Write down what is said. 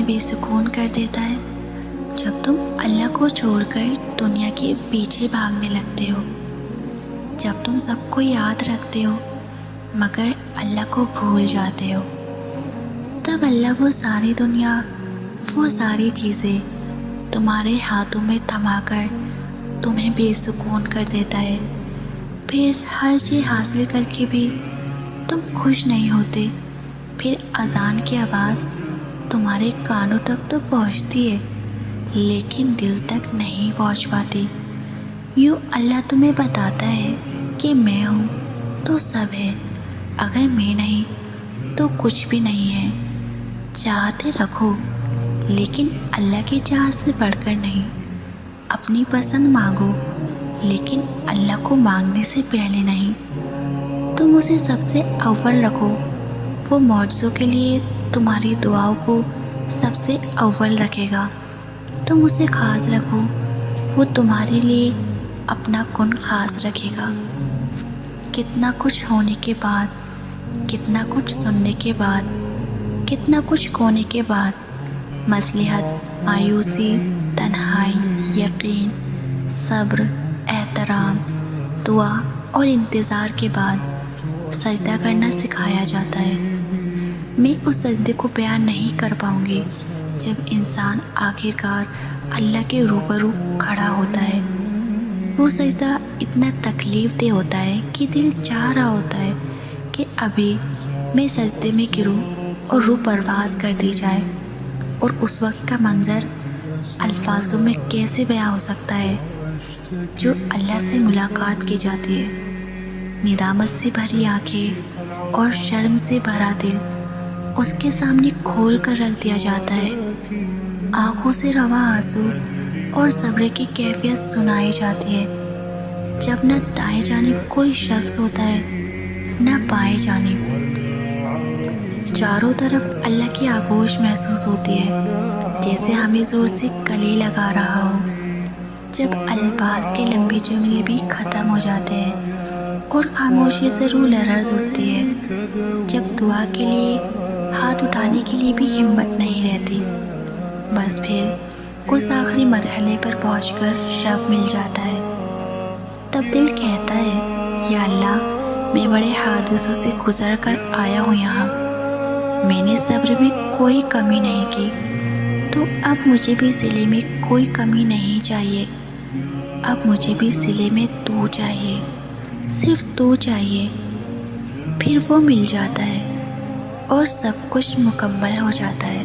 بے سکون کر دیتا ہے؟ جب تم اللہ کو چھوڑ کر دنیا کے پیچھے بھاگنے لگتے ہو، جب تم سب کو یاد رکھتے ہو مگر اللہ کو بھول جاتے ہو، تب اللہ وہ ساری دنیا، وہ ساری چیزیں تمہارے ہاتھوں میں تھما کر تمہیں بے سکون کر دیتا ہے۔ پھر ہر چیز حاصل کر کے بھی تم خوش نہیں ہوتے۔ پھر اذان کی آواز تمہارے کانوں تک تو پہنچتی ہے لیکن دل تک نہیں پہنچ پاتی۔ یوں اللہ تمہیں بتاتا ہے کہ میں ہوں تو سب ہے، اگر میں نہیں تو کچھ بھی نہیں ہے۔ چاہتے رکھو لیکن اللہ کی چاہت سے بڑھ کر نہیں۔ اپنی پسند مانگو لیکن اللہ کو مانگنے سے پہلے نہیں۔ تم اسے سب سے اول رکھو، وہ معجزوں کے لیے تمہاری دعاؤں کو سب سے اول رکھے گا۔ تم اسے خاص رکھو، وہ تمہارے لیے اپنا کن خاص رکھے گا۔ کتنا کچھ ہونے کے بعد، کتنا کچھ سننے کے بعد، کتنا کچھ کھونے کے بعد، مصلحت، مایوسی، تنہائی، یقین، صبر، احترام، دعا اور انتظار کے بعد سجدہ کرنا سکھایا جاتا ہے۔ میں اس سجدے کو بیان نہیں کر پاؤں گی جب انسان آخرکار اللہ کے روبرو کھڑا ہوتا ہے۔ وہ سجدہ اتنا تکلیف دہ ہوتا ہے کہ دل چاہ رہا ہوتا ہے کہ ابھی میں سجدے میں گروں اور روح پرواز کر دی جائے، اور اس وقت کا منظر الفاظوں میں کیسے بیان ہو سکتا ہے؟ جو اللہ سے ملاقات کی جاتی ہے، ندامت سے بھری آنکھیں اور شرم سے بھرا دل اس کے سامنے کھول کر رکھ دیا جاتا ہے۔ آنکھوں سے رواں آنسو اور صبر کی کیفیت سنائی جاتی ہے، جب نہ دائیں جانب کوئی شخص ہوتا ہے نہ بائیں جانب۔ چاروں طرف اللہ کی آغوش محسوس ہوتی ہے، جیسے ہمیں زور سے گلے لگا رہا ہو۔ جب الفاظ کے لمبے جملے بھی ختم ہو جاتے ہیں اور خاموشی سے روح لرز اٹھتی ہے، جب دعا کے لیے ہاتھ اٹھانے کے لیے بھی ہمت نہیں رہتی، بس پھر اس آخری مرحلے پر پہنچ کر رب مل جاتا ہے، تب دل کہتا ہے یا اللہ، میں بڑے حادثوں سے گزر کر آیا ہوں یہاں، میں نے صبر میں کوئی کمی نہیں کی، تو اب مجھے بھی صلے میں کوئی کمی نہیں چاہیے۔ اب مجھے بھی صلے میں تو چاہیے، صرف تو چاہیے۔ پھر وہ مل جاتا ہے اور سب کچھ مکمل ہو جاتا ہے۔